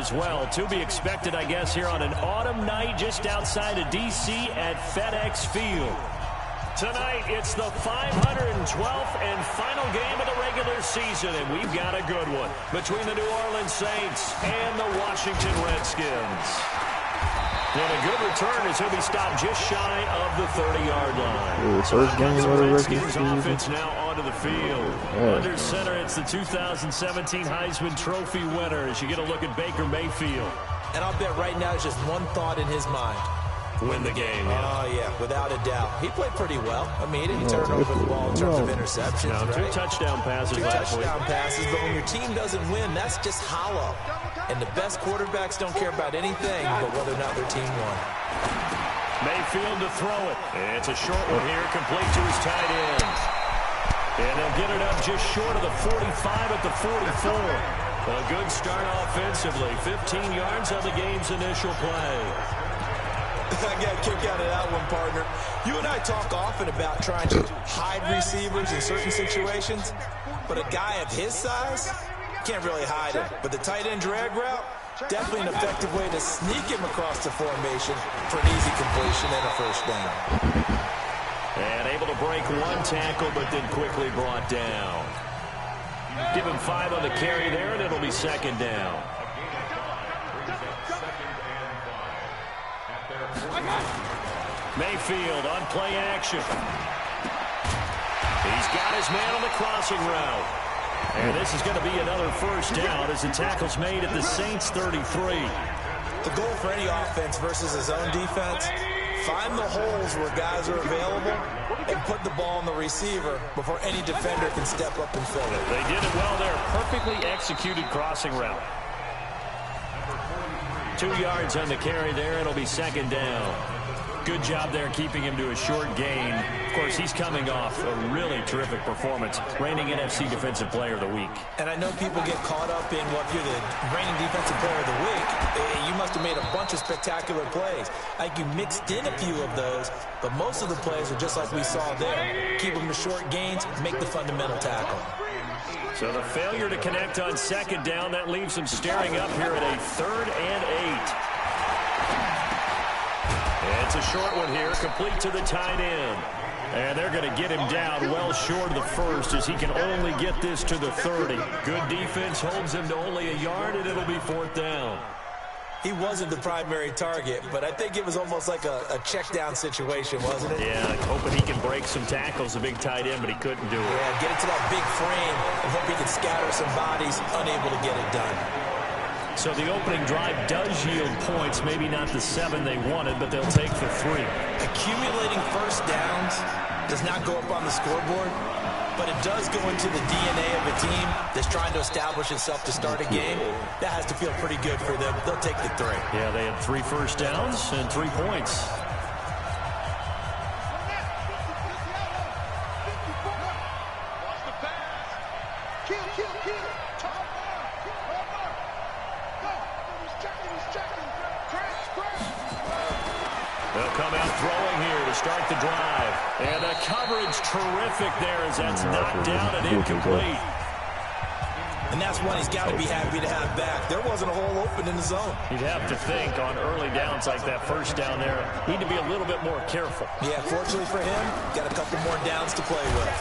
as well. To be expected, I guess, here on an autumn night just outside of D.C. at FedEx Field. Tonight, it's the 512th and final game of the regular season, and we've got a good one between the New Orleans Saints and the Washington Redskins. And a good return as he'll be stopped just shy of the 30-yard line. First game of the Redskins offense now onto the field. Under center, it's the 2017 Heisman Trophy winner as you get a look at Baker Mayfield. And I'll bet right now there's just one thought in his mind. Win the game. Oh, yeah, without a doubt. He played pretty well. I mean, he didn't turn over the ball in terms of interceptions, no, right? 2 touchdown passes last week. 2 touchdown passes, but when your team doesn't win, that's just hollow. And the best quarterbacks don't care about anything but whether or not their team won. Mayfield to throw it. It's a short one here, complete to his tight end. And they'll get it up just short of the 45 at the 44. A good start offensively. 15 yards on the game's initial play. I got a kick out of that one, partner. You and I talk often about trying to hide receivers in certain situations, but a guy of his size can't really hide him. But the tight end drag route, definitely an effective way to sneak him across the formation for an easy completion and a first down. And able to break 1 tackle, but then quickly brought down. Give him 5 on the carry there, and it'll be second down. Mayfield on play action. He's got his man on the crossing route. And this is going to be another first down as the tackle's made at the Saints 33. The goal for any offense versus his own defense, find the holes where guys are available and put the ball on the receiver before any defender can step up and fill it. They did it well there. Perfectly executed crossing route. 2 yards on the carry there. It'll be second down. Good job there keeping him to a short gain. Of course, he's coming off a really terrific performance, reigning NFC Defensive Player of the Week. And I know people get caught up in, well, if you're the reigning Defensive Player of the Week, you must have made a bunch of spectacular plays. I think you mixed in a few of those, but most of the plays are just like we saw there. Keep them to short gains, make the fundamental tackle. So the failure to connect on second down, that leaves him staring up here at a 3rd and 8. It's a short one here, complete to the tight end. And they're going to get him down well short of the first as he can only get this to the 30. Good defense holds him to only a yard, and it'll be 4th down. He wasn't the primary target, but I think it was almost like a check down situation, wasn't it? Yeah, hoping he can break some tackles, a big tight end, but he couldn't do it. Yeah, get it to that big frame and hope he can scatter some bodies, unable to get it done. So the opening drive does yield points, maybe not the 7 they wanted, but they'll take the 3. Accumulating first downs does not go up on the scoreboard, but it does go into the DNA of a team that's trying to establish itself to start a game. That has to feel pretty good for them. They'll take the 3. Yeah, they had 3 first downs and 3 points. They'll come out throwing here to start the drive. And the coverage terrific there as that's knocked down and incomplete. And that's one he's got to be happy to have back. There wasn't a hole open in the zone. You'd have to think on early downs like that first down there, need to be a little bit more careful. Yeah, fortunately for him, got a couple more downs to play with.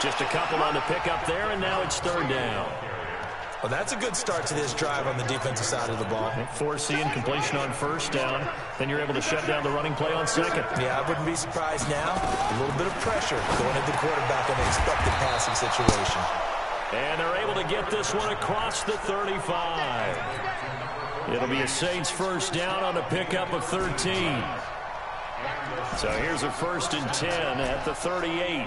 Just a couple on the pickup there, and now it's 3rd down. Well, that's a good start to this drive on the defensive side of the ball. Foreseeing completion on first down. Then you're able to shut down the running play on second. Yeah, I wouldn't be surprised now. A little bit of pressure going at the quarterback in an expected passing situation. And they're able to get this one across the 35. It'll be a Saints first down on a pickup of 13. So here's a 1st and 10 at the 38.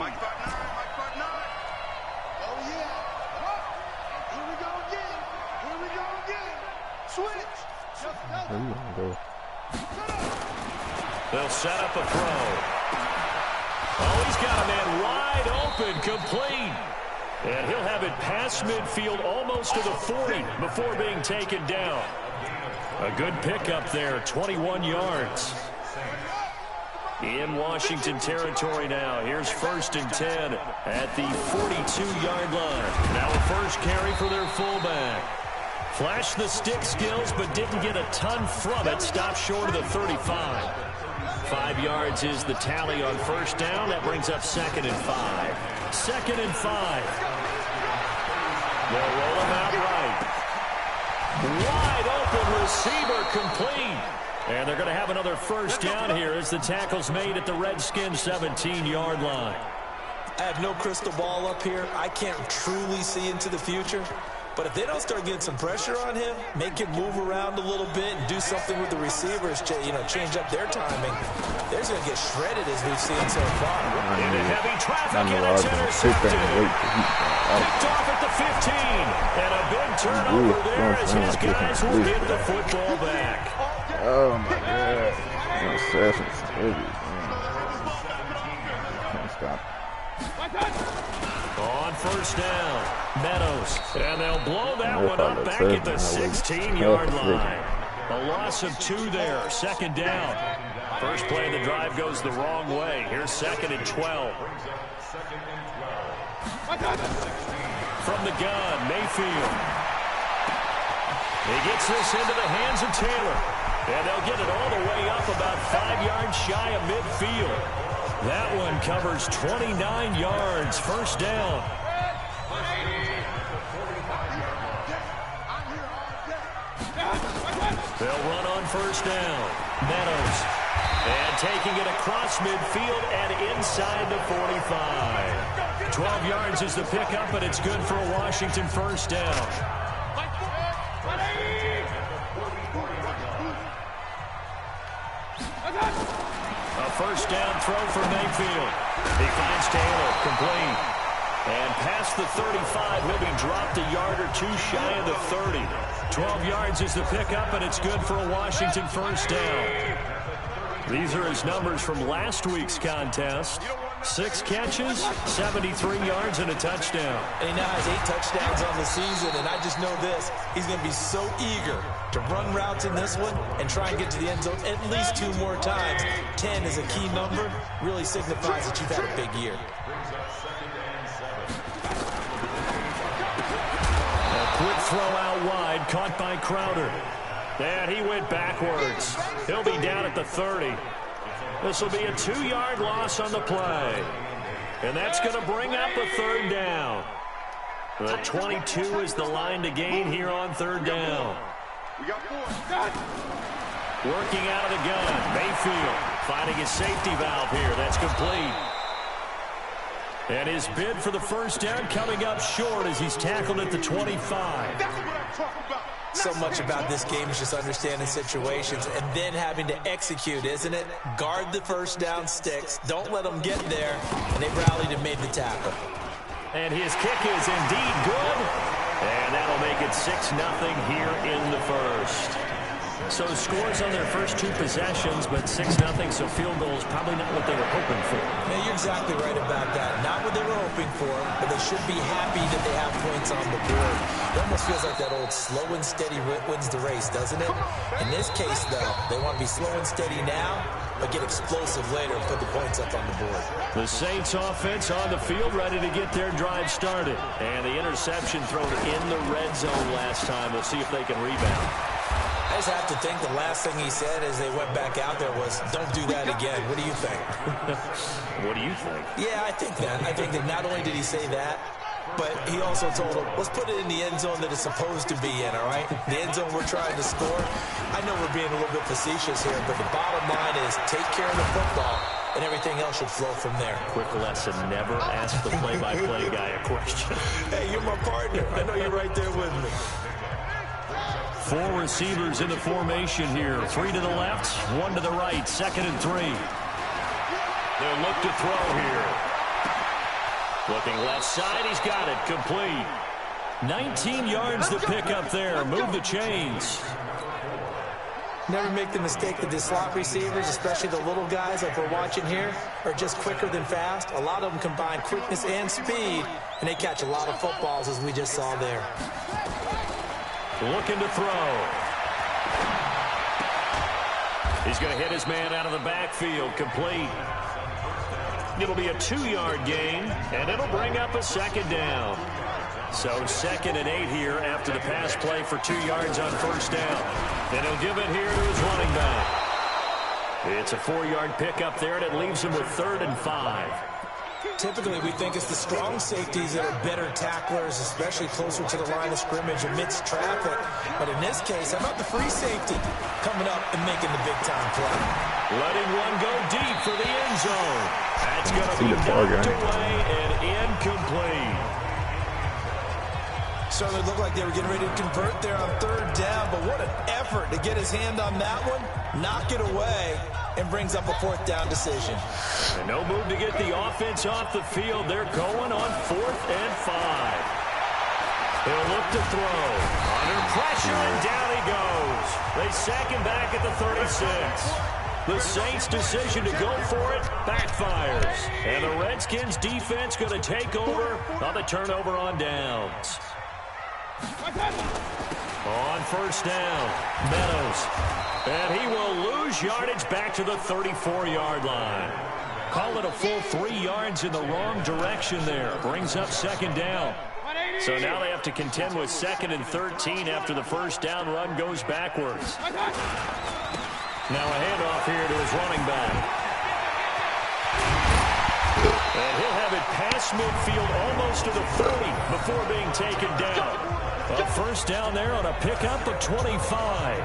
They'll set up a throw. Oh, he's got a man wide open, complete. And he'll have it past midfield almost to the 40 before being taken down. A good pickup there, 21 yards. In Washington territory now. Here's 1st and 10 at the 42-yard line. Now a first carry for their fullback. Flashed the stick skills, but didn't get a ton from it. Stopped short of the 35. 5 yards is the tally on first down. That brings up 2nd and 5. 2nd and 5. They'll roll him out right. Wide open receiver complete. And they're going to have another first down here as the tackle's made at the Redskins' 17-yard line. I have no crystal ball up here. I can't truly see into the future. But if they don't start getting some pressure on him, make him move around a little bit and do something with the receivers, change up their timing, they're going to get shredded as we've seen so far. Into heavy traffic, and it's intercepted. Picked off at the 15. And a big turnover there as his guys will get the football back. Oh, my God. Interception's heavy. Can't stop. On first down, Meadows. And they'll blow that one up back at the 16-yard line. A loss of 2 there, 2nd down. First play of the drive goes the wrong way. Here's 2nd and 12. From the gun, Mayfield. He gets this into the hands of Taylor. And they'll get it all the way up about 5 yards shy of midfield. That one covers 29 yards. First down. They'll run on first down. Meadows. And taking it across midfield and inside the 45. 12 yards is the pickup, and it's good for a Washington first down. A first down throw for Mayfield. He finds Taylor, complete. And past the 35, he'll be dropped a yard or 2 shy of the 30. 12 yards is the pickup, and it's good for a Washington first down. These are his numbers from last week's contest. 6 catches, 73 yards, and a touchdown. And he now has 8 touchdowns on the season, and I just know this. He's going to be so eager to run routes in this one and try and get to the end zone at least 2 more times. 10 is a key number. Really signifies that you've had a big year. A quick throw out wide, caught by Crowder. And he went backwards. He'll be down at the 30. This will be a 2-yard loss on the play. And that's going to bring up a 3rd down. The 22 is the line to gain here on 3rd down. Working out of the gun, Mayfield finding his safety valve here. That's complete. And his bid for the first down coming up short as he's tackled at the 25. So much about this game is just understanding situations and then having to execute, isn't it? Guard the first down sticks. Don't let them get there. And they rallied and made the tackle. And his kick is indeed good. And that'll make it 6-0 here in the first. So scores on their first 2 possessions, but 6-0, so field goal is probably not what they were hoping for. Yeah, you're exactly right about that. Not what they were hoping for, but they should be happy that they have points on the board. It almost feels like that old slow and steady wins the race, doesn't it? In this case, though, they want to be slow and steady now, but get explosive later and put the points up on the board. The Saints offense on the field, ready to get their drive started. And the interception thrown in the red zone last time. We'll see if they can rebound. I just have to think the last thing he said as they went back out there was, don't do that again. What do you think? What do you think? Yeah, I think that. I think that not only did he say that, but he also told them, let's put it in the end zone that it's supposed to be in, all right? The end zone we're trying to score. I know we're being a little bit facetious here, but the bottom line is take care of the football, and everything else should flow from there. Quick lesson, never ask the play-by-play guy a question. Hey, you're my partner. I know you're right there with me. 4 receivers in the formation here. 3 to the left, 1 to the right. 2nd and 3. They'll look to throw here. Looking left side, he's got it. Complete. 19 yards to pick up there. Move the chains. Never make the mistake that the slot receivers, especially the little guys like we're watching here, are just quicker than fast. A lot of them combine quickness and speed, and they catch a lot of footballs, as we just saw there. Looking to throw. He's going to hit his man out of the backfield. Complete. It'll be a 2-yard gain, and it'll bring up a 2nd down. So 2nd and 8 here after the pass play for 2 yards on first down. And he'll give it here to his running back. It's a 4-yard pickup there, and it leaves him with 3rd and 5. Typically, we think it's the strong safeties that are better tacklers, especially closer to the line of scrimmage amidst traffic. But in this case, how about the free safety coming up and making the big-time play? Letting one go deep for the end zone. That's going to be knocked away and incomplete. Certainly looked like they were getting ready to convert there on 3rd down, but what an effort to get his hand on that one, knock it away, and brings up a 4th down decision. And no move to get the offense off the field. They're going on 4th and 5. He'll look to throw. Under pressure, and down he goes. They sack him back at the 36. The Saints' decision to go for it backfires. And the Redskins' defense going to take over on the turnover on downs. On first down, Meadows. And he will lose yardage back to the 34-yard line. Call it a full 3 yards in the wrong direction there. Brings up 2nd down. So now they have to contend with 2nd and 13 after the first down run goes backwards. Now a handoff here to his running back. And he'll have it past midfield almost to the 30 before being taken down. A first down there on a pickup of 25.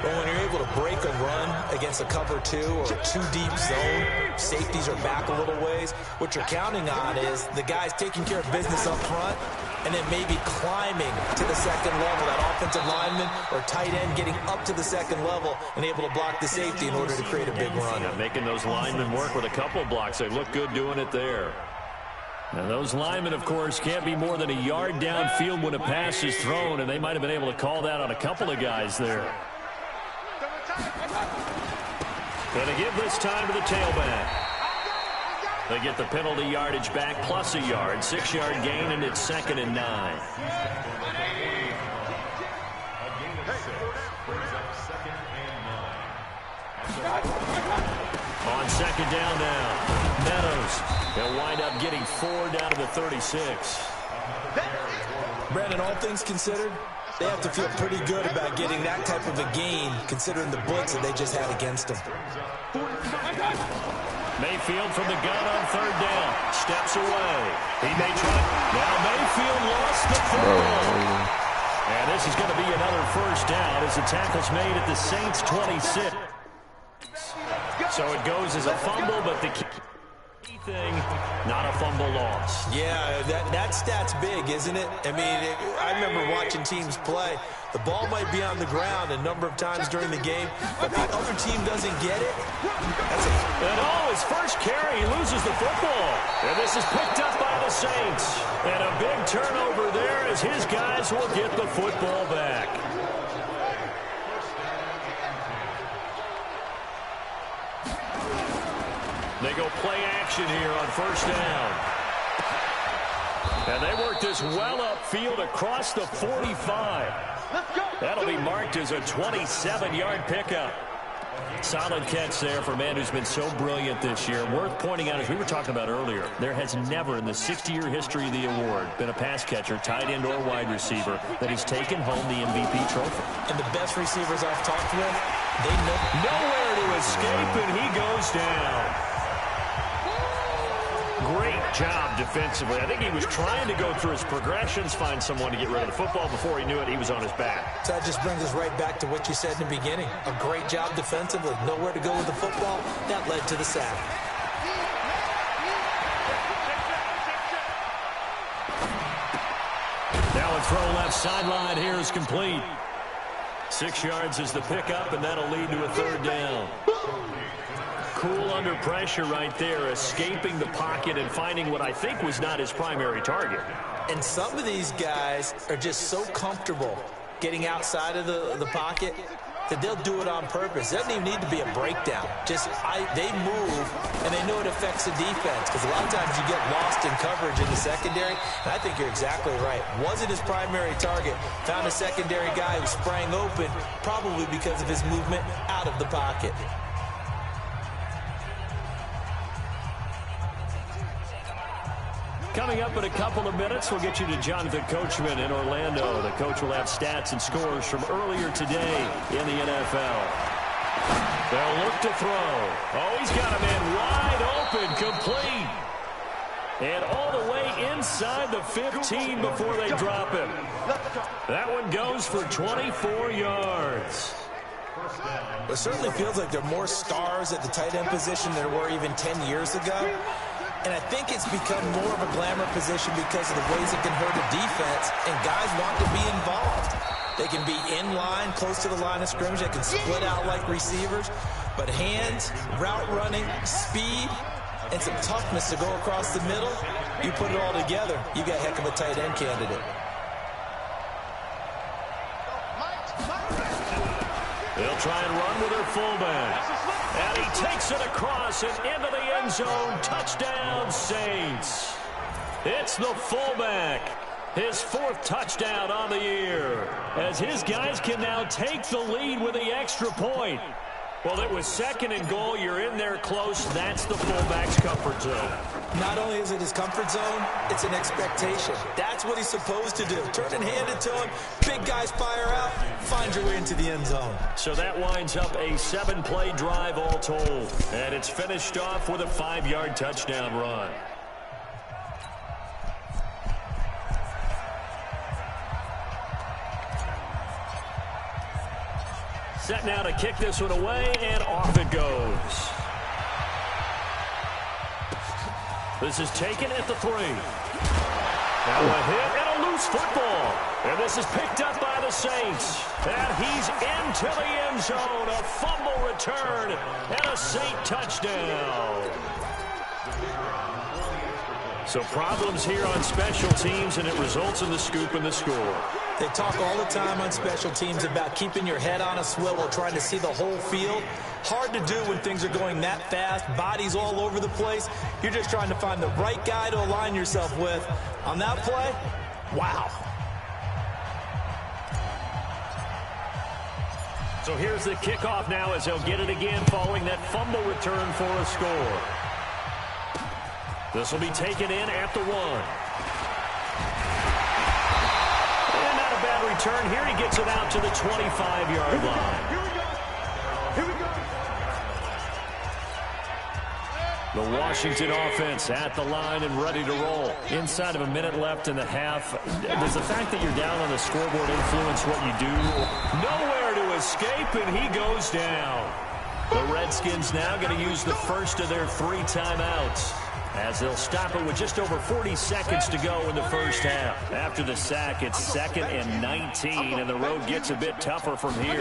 Well, when you're able to break a run against a cover 2 or a 2-deep zone, safeties are back a little ways. What you're counting on is the guys taking care of business up front and then maybe climbing to the 2nd level, that offensive lineman or tight end getting up to the 2nd level and able to block the safety in order to create a big run. Yeah, making those linemen work with a couple blocks. They look good doing it there. Now, those linemen, of course, can't be more than a yard downfield when a pass is thrown, and they might have been able to call that on a couple of guys there. Going to give this time to the tailback. They get the penalty yardage back plus a yard. 6-yard gain, and it's 2nd and 9. On 2nd down now, Meadows. He'll wind up getting 4 down to the 36. Brandon, all things considered, they have to feel pretty good about getting that type of a gain, considering the blitz that they just had against them. Mayfield from the gun on 3rd down. Steps away. He may try. Now Mayfield lost the football. And this is going to be another first down as the tackle's made at the Saints' 26. So it goes as a fumble, but the key thing, not a fumble loss. Yeah, that stat's big, isn't it? I mean, I remember watching teams play. The ball might be on the ground a number of times during the game, but the other team doesn't get it. And his first carry, he loses the football. And this is picked up by the Saints. And a big turnover there as his guys will get the football back. They go play action here on first down. And they work this well upfield across the 45. That'll be marked as a 27-yard pickup. Solid catch there for a man who's been so brilliant this year. Worth pointing out, as we were talking about earlier, there has never in the 60-year history of the award been a pass catcher, tight end or wide receiver that has taken home the MVP trophy. And the best receivers I've talked with, they know nowhere to escape, and he goes down. Great job defensively. I think he was trying to go through his progressions, find someone to get rid of the football. Before he knew it, he was on his back. So that just brings us right back to what you said in the beginning. A great job defensively. Nowhere to go with the football. That led to the sack. Now a throw left sideline here is complete. 6 yards is the pickup, and that'll lead to a 3rd down. Cool under pressure right there, escaping the pocket and finding what I think was not his primary target. And some of these guys are just so comfortable getting outside of the pocket that they'll do it on purpose. It doesn't even need to be a breakdown. They move, and they know it affects the defense, because a lot of times you get lost in coverage in the secondary, and I think you're exactly right. Wasn't his primary target. Found a secondary guy who sprang open, probably because of his movement out of the pocket. Coming up in a couple of minutes, we'll get you to Jonathan Coachman in Orlando. The coach will have stats and scores from earlier today in the NFL. They'll look to throw. Oh, he's got a man wide open, complete. And all the way inside the 15 before they drop him. That one goes for 24 yards. It certainly feels like there are more stars at the tight end position than there were even 10 years ago. And I think it's become more of a glamour position because of the ways it can hurt a defense, and guys want to be involved. They can be in line, close to the line of scrimmage. They can split out like receivers. But hands, route running, speed, and some toughness to go across the middle, you put it all together, you got a heck of a tight end candidate. They'll try and run with their fullback. And he takes it across and into the end zone. Touchdown, Saints. It's the fullback. His fourth touchdown on the year. As his guys can now take the lead with the extra point. Well, it was 2nd and goal. You're in there close. That's the fullback's comfort zone. Not only is it his comfort zone, it's an expectation. That's what he's supposed to do. Turn and hand it to him. Big guys fire out. Find your way into the end zone. So that winds up a 7-play drive all told. And it's finished off with a 5-yard touchdown run. Set now to kick this one away, and off it goes. This is taken at the 3. Now a hit and a loose football. And this is picked up by the Saints. And he's into the end zone. A fumble return and a Saint touchdown. So problems here on special teams, and it results in the scoop and the score. They talk all the time on special teams about keeping your head on a swivel, trying to see the whole field. Hard to do when things are going that fast, bodies all over the place. You're just trying to find the right guy to align yourself with. On that play, wow. So here's the kickoff now as they'll get it again following that fumble return for a score. This will be taken in at the 1. And not a bad return here. He gets it out to the 25-yard line. Here we go. The Washington offense at the line and ready to roll. Inside of a minute left in the half. Does the fact that you're down on the scoreboard influence what you do? Nowhere to escape, and he goes down. The Redskins now going to use the first of their 3 timeouts, as they'll stop it with just over 40 seconds to go in the first half. After the sack, it's 2nd and 19, and the road gets a bit tougher from here.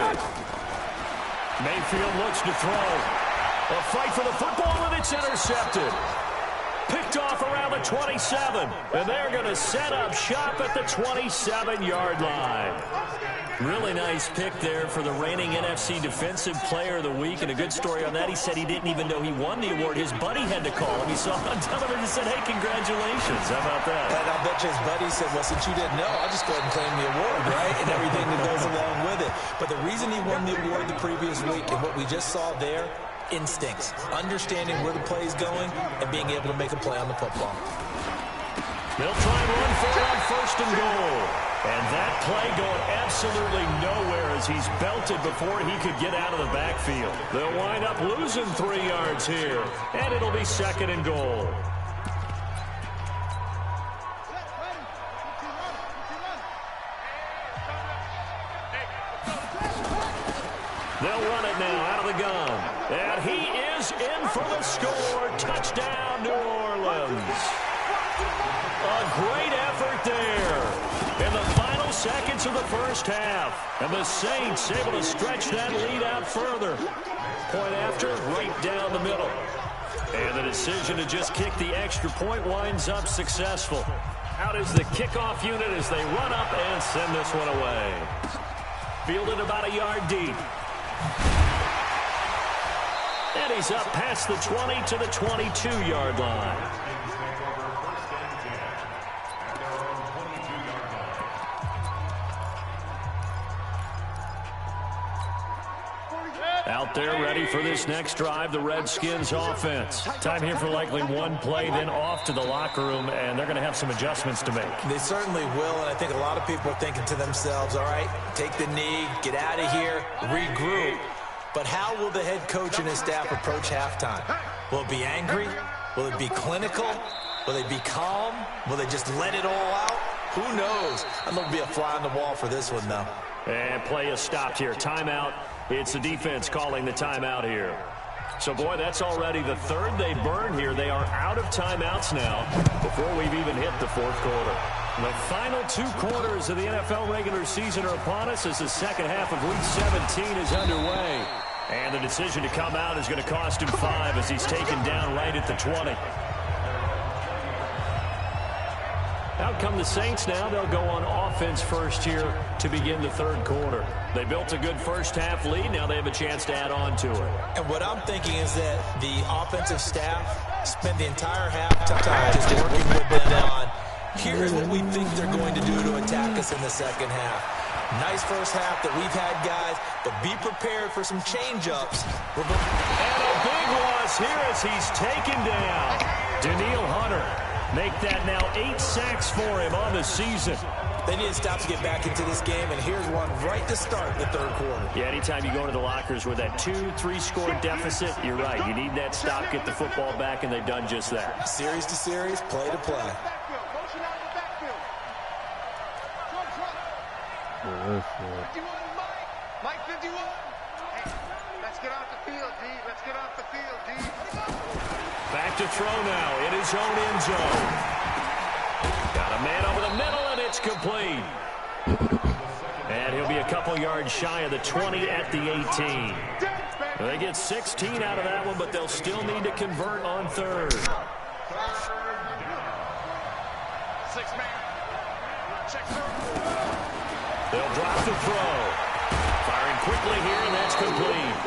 Mayfield looks to throw. A fight for the football, and it's intercepted. Picked off around the 27, and they're going to set up shop at the 27-yard line. Really nice pick there for the reigning NFC Defensive Player of the Week, and a good story on that. He said he didn't even know he won the award. His buddy had to call him. He saw him on television and said, hey, congratulations. How about that? And I bet you his buddy said, well, since you didn't know, I'll just go ahead and claim the award, right? And everything that goes along with it. But the reason he won the award the previous week and what we just saw there, instincts, understanding where the play is going and being able to make a play on the football. They'll try and run for it on 1st and goal. And that play going absolutely nowhere as he's belted before he could get out of the backfield. They'll wind up losing 3 yards here, and it'll be 2nd and goal. They'll run it now out of the gun. And he is in for the score. Touchdown, New Orleans. A great effort there in the final seconds of the first half. And the Saints able to stretch that lead out further. Point after, right down the middle. And the decision to just kick the extra point winds up successful. Out is the kickoff unit as they run up and send this one away. Fielded about a yard deep. And he's up past the 20 to the 22-yard line. Out there ready for this next drive, the Redskins offense. Time here for likely one play, then off to the locker room, and they're going to have some adjustments to make. They certainly will, and I think a lot of people are thinking to themselves, all right, take the knee, get out of here, regroup. But how will the head coach and his staff approach halftime? Will it be angry? Will it be clinical? Will they be calm? Will they just let it all out? Who knows? I think there'll be a fly on the wall for this one, though. And play is stopped here. Timeout. It's the defense calling the timeout here. So, boy, that's already the third they burned here. They are out of timeouts now before we've even hit the fourth quarter. The final 2 quarters of the NFL regular season are upon us as the second half of Week 17 is underway. And the decision to come out is going to cost him 5 as he's taken down right at the 20. Out come the Saints now. They'll go on offense first here to begin the third quarter. They built a good first half lead. Now they have a chance to add on to it. And what I'm thinking is that the offensive staff spent the entire halftime just working with them on, here's what we think they're going to do to attack us in the second half. Nice first half that we've had, guys, but be prepared for some change-ups. And a big loss here as he's taken down. Danielle Hunter. Make that now 8 sacks for him on the season. They need to stop to get back into this game, and here's one right to start the third quarter. Yeah, anytime you go into the lockers with that 2-3 score deficit, you're right. You need that stop, get the football back, and they've done just that. Series to series, play to play. Mike 51. Hey, let's get off the field, D. Let's get off the field, D. Back to throw now in his own end zone. Got a man over the middle, and it's complete. And he'll be a couple yards shy of the 20 at the 18. They get 16 out of that one, but they'll still need to convert on third. 6-man. Check through. They'll drop the throw. Firing quickly here, and that's complete.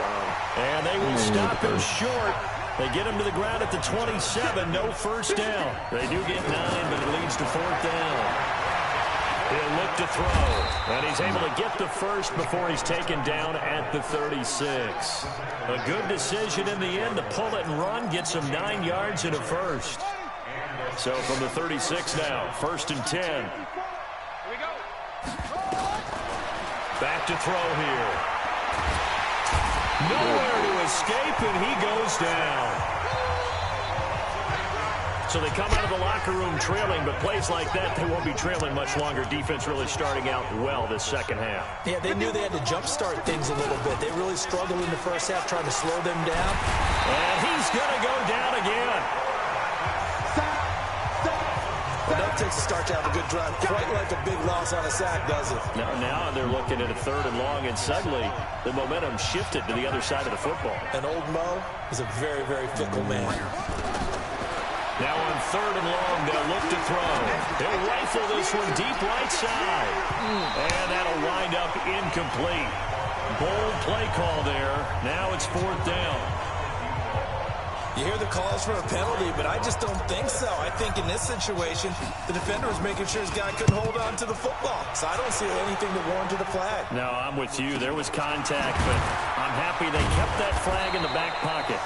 And they will stop him short. They get him to the ground at the 27. No first down. They do get 9, but it leads to 4th down. He'll look to throw. And he's able to get the first before he's taken down at the 36. A good decision in the end to pull it and run. Gets him 9 yards and a first. So from the 36 now, 1st and 10. Here we go. Back to throw here. Nowhere to escape, and he goes down. So they come out of the locker room trailing, but plays like that, they won't be trailing much longer. Defense really starting out well this second half. Yeah, they knew they had to jumpstart things a little bit. They really struggled in the first half trying to slow them down. And he's going to go down again. Well, that takes a start to have a good drive. Quite like a big loss on a sack, does it? Now they're looking at a 3rd and long, and suddenly the momentum shifted to the other side of the football. And old Mo is a very, very fickle man. Now on 3rd and long, they'll look to throw. He'll rifle this one deep right side. And that'll wind up incomplete. Bold play call there. Now it's 4th down. You hear the calls for a penalty, but I just don't think so. I think in this situation, the defender was making sure his guy couldn't hold on to the football. So I don't see anything that warranted a flag. No, I'm with you. There was contact, but I'm happy they kept that flag in the back pocket.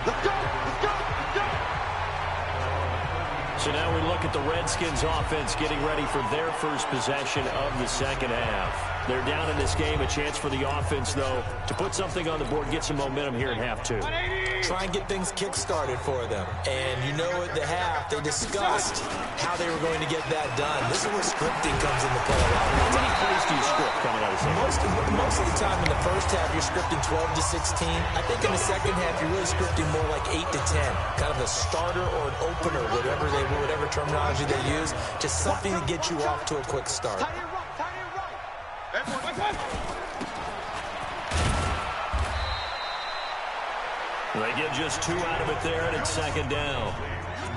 Let's go! Let's go! Let's go! So now we look at the Redskins offense getting ready for their first possession of the second half. They're down in this game. A chance for the offense, though, to put something on the board, get some momentum here in half 2. Try and get things kick-started for them. And you know at the half, they discussed how they were going to get that done. This is where scripting comes into play. How many plays do you script coming out of the second half? Most of the time in the first half, you're scripting 12 to 16. I think in the second half, you're really scripting more like 8 to 10. Kind of a starter or an opener, whatever terminology they use. Just something to get you off to a quick start. They get just 2 out of it there, and it's 2nd down.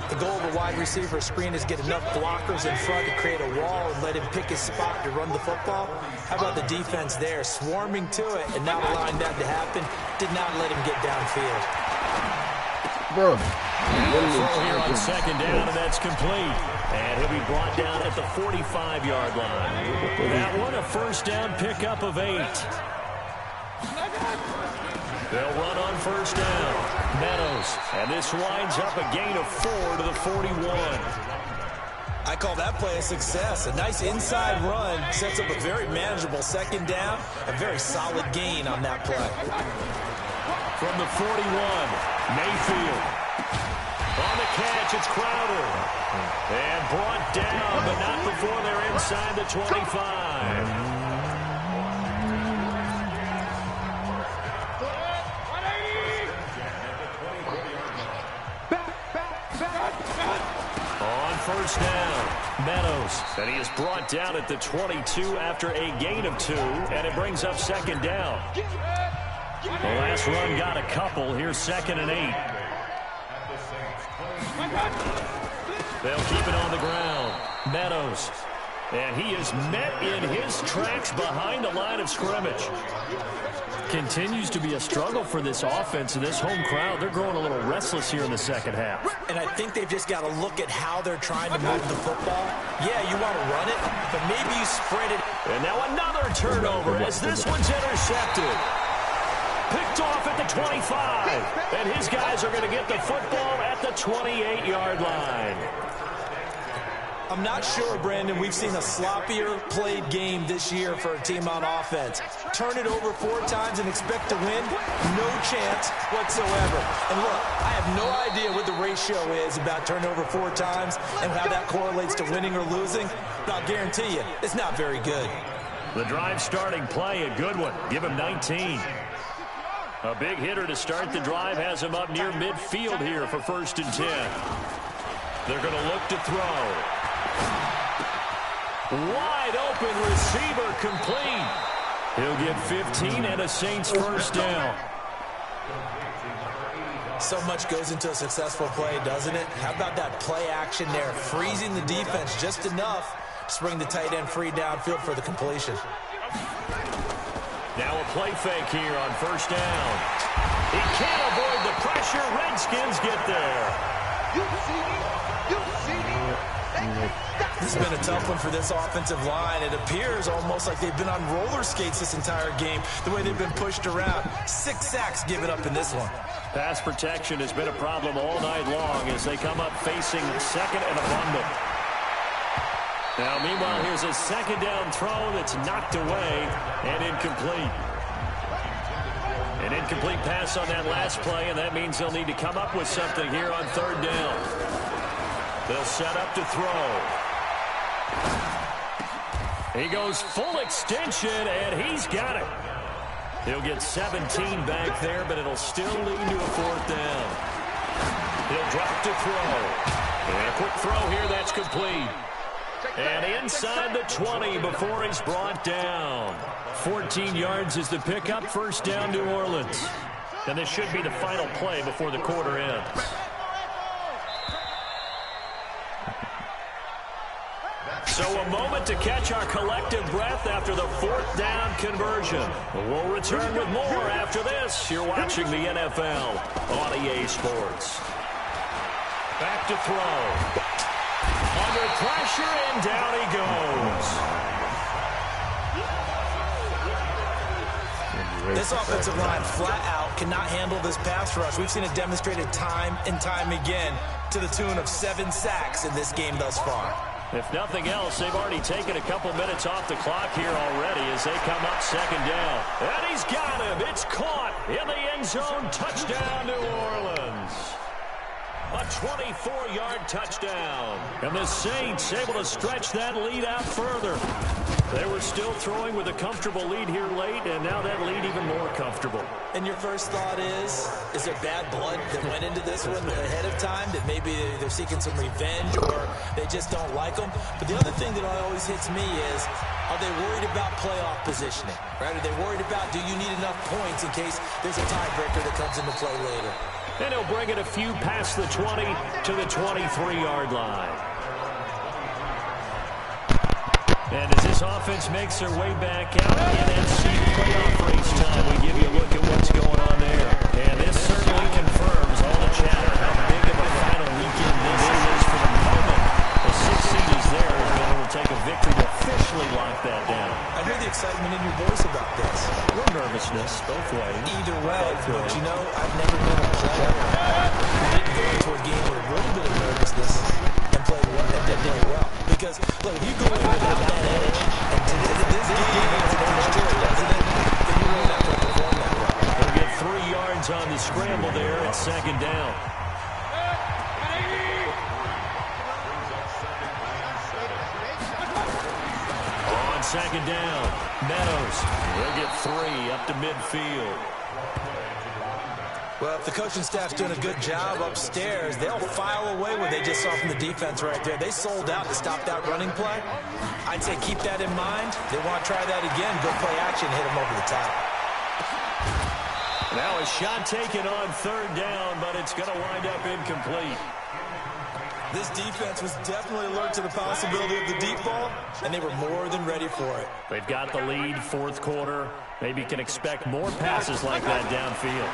The goal of a wide receiver screen is get enough blockers in front to create a wall and let him pick his spot to run the football. How about the defense there, swarming to it and not allowing that to happen? Did not let him get downfield. Bro. Throw here on 2nd down, and that's complete. And he'll be brought down at the 45-yard line. That one, a 1st down pickup of 8. They'll run on first down. Meadows. And this winds up a gain of 4 to the 41. I call that play a success. A nice inside run sets up a very manageable second down. A very solid gain on that play. From the 41, Mayfield. On the catch, it's Crowder. And brought down, but not before they're inside the 25. First down, Meadows, and he is brought down at the 22 after a gain of 2, and it brings up second down. The last run got a couple. Here's 2nd and 8. They'll keep it on the ground. Meadows, and he is met in his tracks behind the line of scrimmage. Continues to be a struggle for this offense and this home crowd. They're growing a little restless here in the second half. And I think they've just got to look at how they're trying to move the football. Yeah, you want to run it, but maybe you spread it. And now another turnover as this one's intercepted. Picked off at the 25. And his guys are going to get the football at the 28-yard line. I'm not sure, Brandon, we've seen a sloppier played game this year for a team on offense. Turn it over 4 times and expect to win? No chance whatsoever. And look, I have no idea what the ratio is about turnover 4 times and how that correlates to winning or losing, but I'll guarantee you, it's not very good. The drive starting play, a good one. Give him 19. A big hitter to start the drive has him up near midfield here for 1st and 10. They're going to look to throw. Wide open receiver complete. He'll get 15 and a Saints first down. So much goes into a successful play, doesn't it? How about that play action there? Freezing the defense just enough to bring the tight end free downfield for the completion. Now a play fake here on first down. He can't avoid the pressure. Redskins get there. You see me? You see me? This has been a tough one for this offensive line. It appears almost like they've been on roller skates this entire game, the way they've been pushed around. 6 sacks given up in this one. Pass protection has been a problem all night long as they come up facing 2nd and a bundle. Now, meanwhile, here's a 2nd down throw that's knocked away and incomplete. An incomplete pass on that last play, and that means they'll need to come up with something here on 3rd down. They'll set up to throw. He goes full extension, and he's got it. He'll get 17 back there, but it'll still lead to a 4th down. He'll drop to throw. And a quick throw here, that's complete. And inside the 20 before he's brought down. 14 yards is the pickup, 1st down, New Orleans. And this should be the final play before the quarter ends. So a moment to catch our collective breath after the 4th down conversion. We'll return with more after this. You're watching the NFL on EA Sports. Back to throw. Under pressure, and down he goes. This offensive line flat out cannot handle this pass rush. We've seen it demonstrated time and time again to the tune of 7 sacks in this game thus far. If nothing else, they've already taken a couple minutes off the clock here already as they come up 2nd down. And he's got him. It's caught in the end zone. Touchdown, New Orleans. A 24-yard touchdown. And the Saints able to stretch that lead out further. They were still throwing with a comfortable lead here late, and now that lead even more comfortable. And your first thought is there bad blood that went into this one ahead of time, that maybe they're seeking some revenge or they just don't like them? But the other thing that always hits me is, are they worried about playoff positioning? Right? Are they worried about, do you need enough points in case there's a tiebreaker that comes into play later? And he'll bring it a few past the 20 to the 23-yard line. And as this offense makes their way back out, NFC playoff race time, we give you a look at what's going on there. And this certainly confirms all the chatter how big of a final weekend this is for the moment. The 6th seed is there, as able to take a victory to officially lock that down. I hear the excitement in your voice about this. A little nervousness both ways. Either way, but you know, I've never been a player who didn't go into a game with a little bit of nervousness and played well and did really well. Because, look, if you go in without that edge, and this game has an edge to it, doesn't it? Then you're really not going to perform that well. They'll get 3 yards on the scramble there at second down. On second down, Meadows. They'll get 3 up to midfield. Well, if the coaching staff's doing a good job upstairs, they'll file away what they just saw from the defense right there. They sold out to stop that running play. I'd say keep that in mind. They want to try that again. Go play action, hit them over the top. Now a shot taken on third down, but it's going to wind up incomplete. This defense was definitely alert to the possibility of the deep ball, and they were more than ready for it. They've got the lead, fourth quarter. Maybe you can expect more passes like that downfield.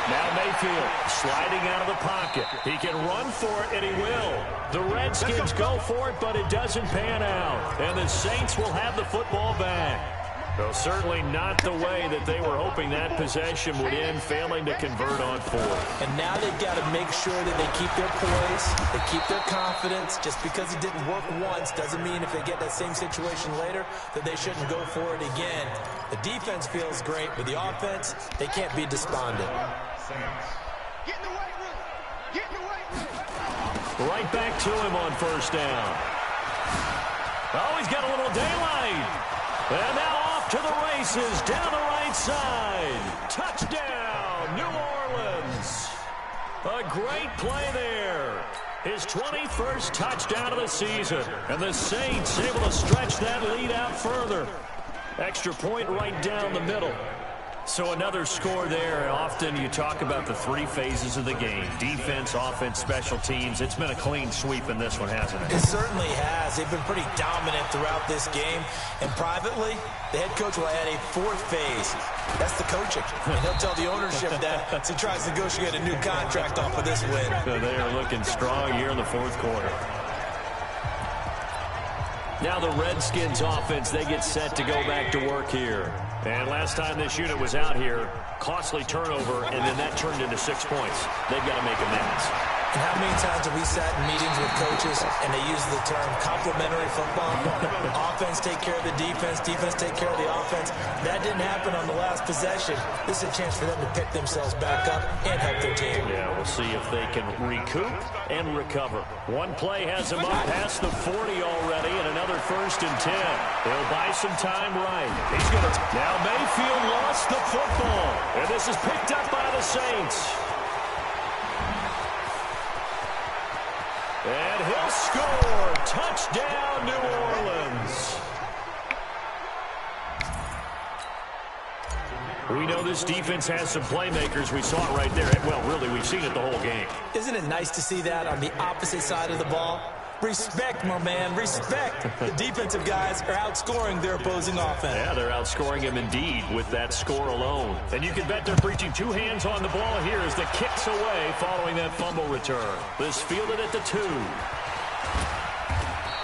Now Mayfield sliding out of the pocket. He can run for it, and he will. The Redskins go for it, but it doesn't pan out. And the Saints will have the football back. Though certainly not the way that they were hoping that possession would end, failing to convert on fourth. And now they've got to make sure that they keep their poise, they keep their confidence. Just because it didn't work once doesn't mean if they get that same situation later that they shouldn't go for it again. The defense feels great, but the offense, they can't be despondent. Get in the weight room. Get in the weight room. Right back to him on first down. Oh, he's got a little daylight. And now off to the races, down the right side. Touchdown, New Orleans. A great play there. His 21st touchdown of the season. And the Saints able to stretch that lead out further. Extra point right down the middle. So another score there. Often you talk about the 3 phases of the game. Defense, offense, special teams. It's been a clean sweep in this one, hasn't it? It certainly has. They've been pretty dominant throughout this game. And privately, the head coach will add a 4th phase. That's the coaching. And he'll tell the ownership that as he tries to negotiate a new contract off of this win. So they are looking strong here in the fourth quarter. Now the Redskins offense, they get set to go back to work here. And last time this unit was out here, costly turnover, and then that turned into 6 points. They've got to make amends. And how many times have we sat in meetings with coaches and they use the term complementary football? Offense take care of the defense, defense take care of the offense. That didn't happen on the last possession. This is a chance for them to pick themselves back up and help their team. Yeah, we'll see if they can recoup and recover. One play has them up past the 40 already, and another 1st and 10. They'll buy some time right. He's going to... Now Mayfield lost the football, and this is picked up by the Saints. And he'll score. Touchdown, New Orleans. We know this defense has some playmakers. We saw it right there. Well, really, we've seen it the whole game. Isn't it nice to see that on the opposite side of the ball? Respect, my man, respect. The defensive guys are outscoring their opposing offense. Yeah, they're outscoring him indeed with that score alone. And you can bet they're preaching 2 hands on the ball here as the kick's away following that fumble return. This fielded at the 2.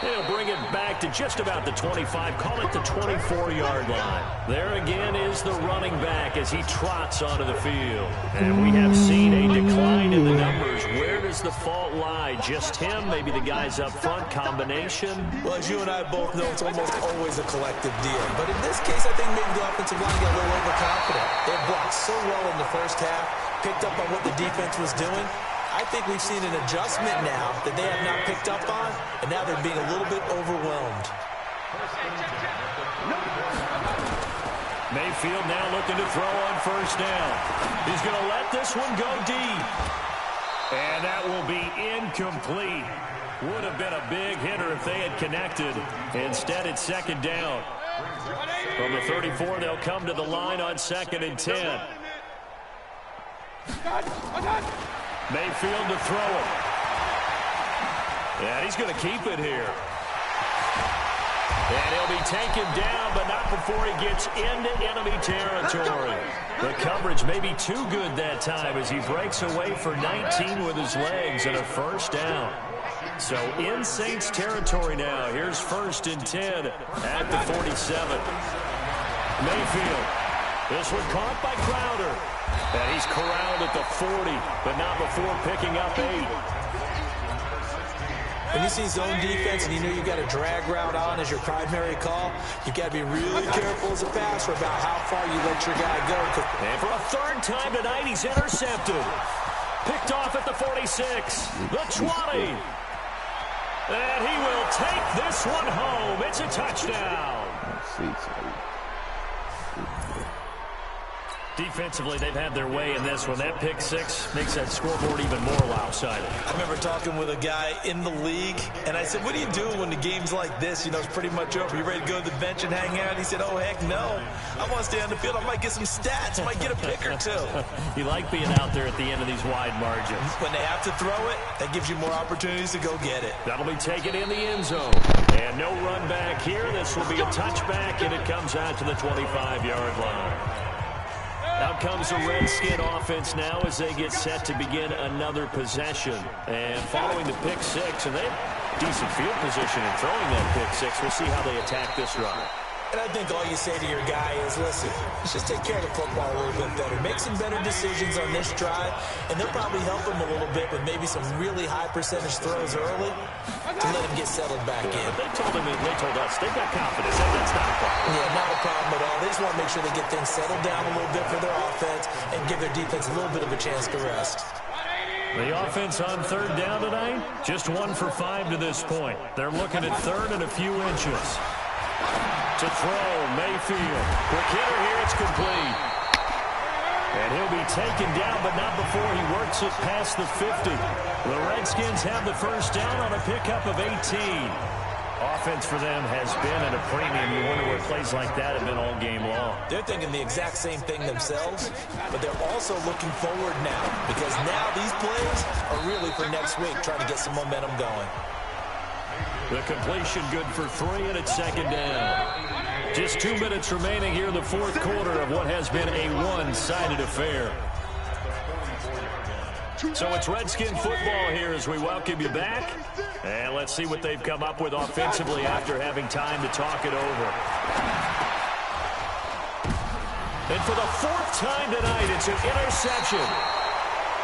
They'll bring it back to just about the 25, call it the 24-yard line. There again is the running back as he trots onto the field. And we have seen a decline in the numbers. Where does the fault lie? Just him? Maybe the guys up front? Combination? Well, as you and I both know, it's almost always a collective deal. But in this case, I think maybe the offensive line got a little overconfident. They blocked so well in the first half, picked up on what the defense was doing. I think we've seen an adjustment now that they have not picked up on, and now they're being a little bit overwhelmed. Mayfield now looking to throw on first down. He's going to let this one go deep. And that will be incomplete. Would have been a big hitter if they had connected. Instead, it's second down. From the 34, they'll come to the line on 2nd and 10. Mayfield to throw it. And he's going to keep it here. And he'll be taken down, but not before he gets into enemy territory. The coverage may be too good that time as he breaks away for 19 with his legs and a first down. So in Saints territory now. Here's 1st and 10 at the 47. Mayfield. This one caught by Crowder. And he's corralled at the 40, but not before picking up 8. When you see zone defense and you know you got a drag route on as your primary call, you got to be really careful as a passer about how far you let your guy go. And for a 3rd time tonight, he's intercepted. Picked off at the 46, the 20. And he will take this one home. It's a touchdown. Defensively, they've had their way in this one. That pick 6 makes that scoreboard even more lopsided. I remember talking with a guy in the league, and I said, what do you do when the game's like this? You know, it's pretty much over. You ready to go to the bench and hang out? He said, oh, heck no. I want to stay on the field. I might get some stats. I might get a pick or 2. You like being out there at the end of these wide margins. When they have to throw it, that gives you more opportunities to go get it. That'll be taken in the end zone. And no run back here. This will be a touchback, and it comes out to the 25-yard line. Out comes the Redskin offense now as they get set to begin another possession. And following the pick 6, and they have decent field position in throwing that pick 6. We'll see how they attack this run. And I think all you say to your guy is, listen, just take care of the football a little bit better. Make some better decisions on this drive, and they'll probably help him a little bit with maybe some really high percentage throws early to let him get settled back in. They told us they've got confidence. That's not a problem. Yeah, not a problem at all. They just want to make sure they get things settled down a little bit for their offense and give their defense a little bit of a chance to rest. The offense on 3rd down tonight, just 1 for 5 to this point. They're looking at 3rd and a few inches. To throw, Mayfield. Quick hitter here, it's complete. And he'll be taken down, but not before he works it past the 50. The Redskins have the 1st down on a pickup of 18. Offense for them has been at a premium. You wonder where plays like that have been all game long. They're thinking the exact same thing themselves, but they're also looking forward now because now these plays are really for next week, trying to get some momentum going. The completion good for 3, and it's 2nd down. Just 2 minutes remaining here in the 4th quarter of what has been a one-sided affair. So it's Redskin football here as we welcome you back. And let's see what they've come up with offensively after having time to talk it over. And for the 4th time tonight, it's an interception.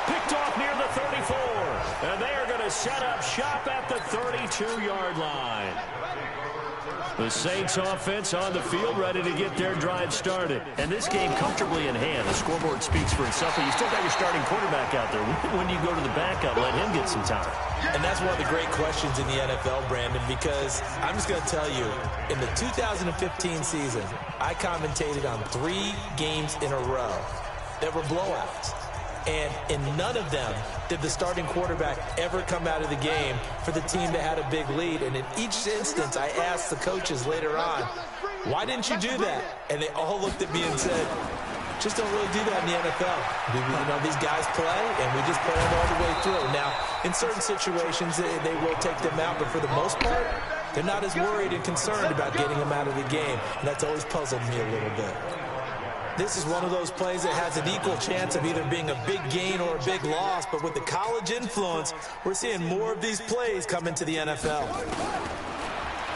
Picked off near the 34. And they are going to set up shop at the 32-yard line. The Saints offense on the field ready to get their drive started. And this game comfortably in hand. The scoreboard speaks for itself, but you still got your starting quarterback out there. When you go to the backup, let him get some time. And that's one of the great questions in the NFL, Brandon, because I'm just going to tell you, in the 2015 season, I commentated on 3 games in a row that were blowouts. And in none of them did the starting quarterback ever come out of the game for the team that had a big lead. And in each instance, I asked the coaches later on, why didn't you do that? And they all looked at me and said, just don't really do that in the NFL. You know, these guys play, and we just play them all the way through. Now, in certain situations, they will take them out, but for the most part, they're not as worried and concerned about getting them out of the game. And that's always puzzled me a little bit. This is one of those plays that has an equal chance of either being a big gain or a big loss, but with the college influence, we're seeing more of these plays come into the NFL.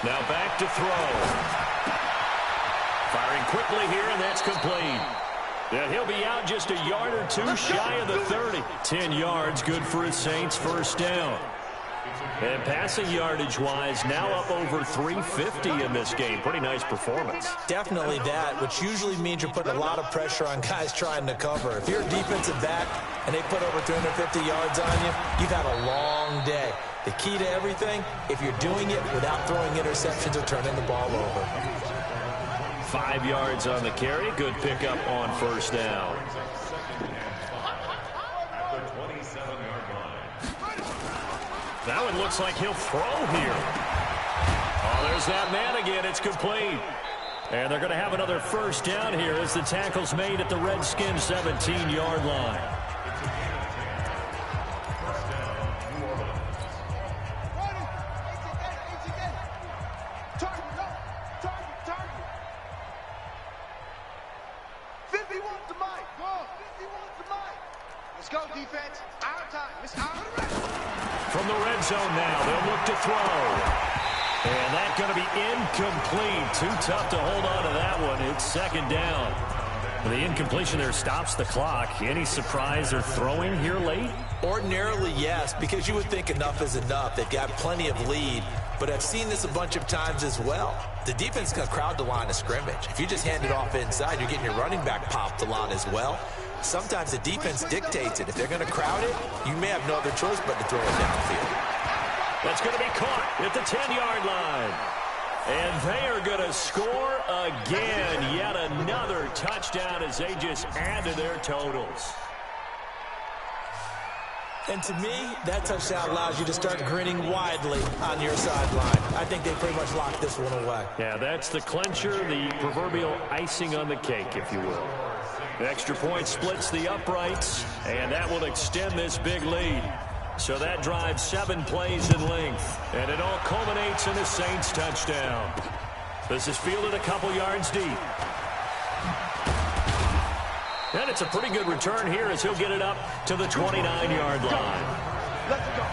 Now back to throw. Firing quickly here, and that's complete. And he'll be out just a yard or 2 shy of the 30. 10 yards, good for his Saints, 1st down. And passing yardage-wise, now up over 350 in this game. Pretty nice performance. Definitely that, which usually means you're putting a lot of pressure on guys trying to cover. If you're a defensive back and they put over 350 yards on you, you've had a long day. The key to everything, if you're doing it without throwing interceptions or turning the ball over. 5 yards on the carry. Good pickup on 1st down. That one looks like he'll throw here. Oh, there's that man again. It's complete. And they're going to have another 1st down here as the tackle's made at the Redskins' 17-yard line. Let's go, defense. Our time. It's our rest. From the red zone now, they'll look to throw. And that's going to be incomplete. Too tough to hold on to that one. It's second down. The incompletion there stops the clock. Any surprise they're throwing here late? Ordinarily, yes, because you would think enough is enough. They've got plenty of lead, but I've seen this a bunch of times as well. The defense is going to crowd the line of scrimmage. If you just hand it off inside, you're getting your running back popped a lot as well. Sometimes the defense dictates it. If they're going to crowd it, you may have no other choice but to throw it downfield. That's going to be caught at the 10-yard line. And they are going to score again. Yet another touchdown as they just add to their totals. And to me, that touchdown allows you to start grinning widely on your sideline. I think they pretty much locked this one away. Yeah, that's the clincher, the proverbial icing on the cake, if you will. The extra point splits the uprights, and that will extend this big lead. So that drives 7 plays in length, and it all culminates in a Saints touchdown. This is fielded a couple yards deep. And it's a pretty good return here as he'll get it up to the 29-yard line. Let's go.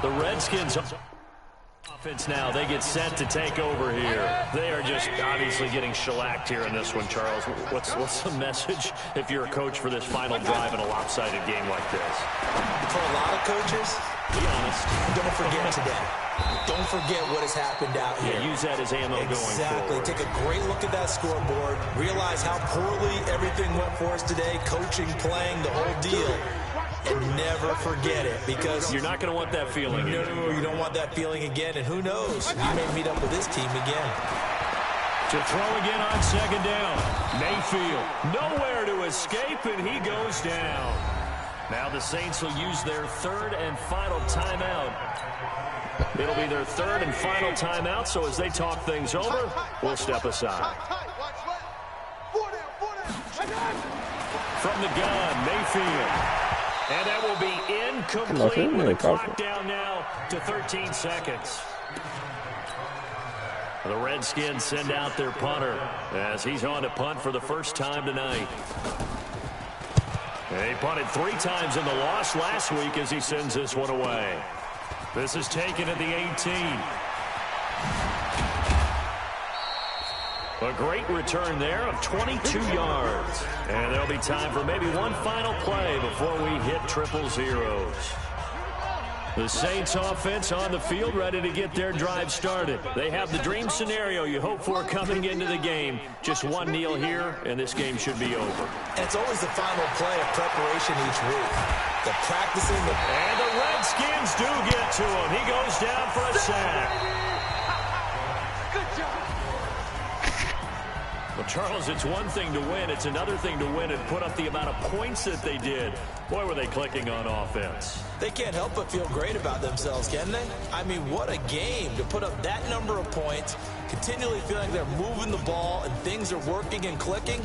The Redskins offense now, they get set to take over here. They are just obviously getting shellacked here in this one, Charles. What's the message if you're a coach for this final drive in a lopsided game like this? For a lot of coaches, be honest, don't forget today. Don't forget what has happened out here. Yeah, use that as ammo going forward. Exactly. Take a great look at that scoreboard. Realize how poorly everything went for us today. Coaching, playing, the whole deal. And never forget it, because you're not going to want that feeling again. No, you don't want that feeling again. And who knows? You may meet up with this team again. To throw again on second down. Mayfield nowhere to escape, and he goes down. Now the Saints will use their third and final timeout. It'll be their third and final timeout, so as they talk things over, we'll step aside. From the gun, Mayfield. And that will be incomplete with the clock down now to 13 seconds. The Redskins send out their punter as he's on to punt for the first time tonight. He punted 3 times in the loss last week as he sends this one away. This is taken at the 18. A great return there of 22 yards. And there'll be time for maybe one final play before we hit triple zeros. The Saints offense on the field ready to get their drive started. They have the dream scenario you hope for coming into the game. Just one kneel here, and this game should be over. And it's always the final play of preparation each week. The practicing. And the Redskins do get to him. He goes down for a sack. Well, Charles, it's one thing to win. It's another thing to win and put up the amount of points that they did. Boy, were they clicking on offense. They can't help but feel great about themselves, can they? I mean, what a game to put up that number of points, continually feeling they're moving the ball and things are working and clicking.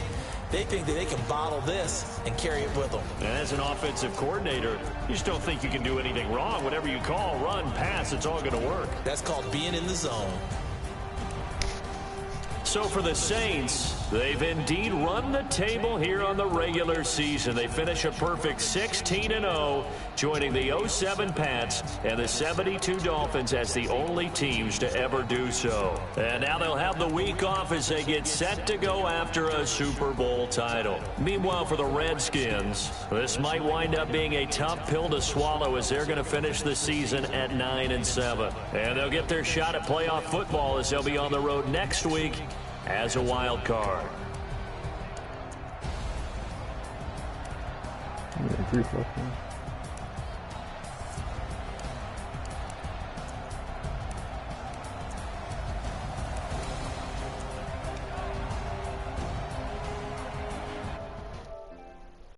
They think that they can bottle this and carry it with them. And as an offensive coordinator, you just don't think you can do anything wrong. Whatever you call, run, pass, it's all going to work. That's called being in the zone. So for the Saints, they've indeed run the table here on the regular season. They finish a perfect 16-0, joining the 07 Pats and the 72 Dolphins as the only teams to ever do so. And now they'll have the week off as they get set to go after a Super Bowl title. Meanwhile, for the Redskins, this might wind up being a tough pill to swallow as they're going to finish the season at 9-7. And they'll get their shot at playoff football as they'll be on the road next week as a wild card. Yeah,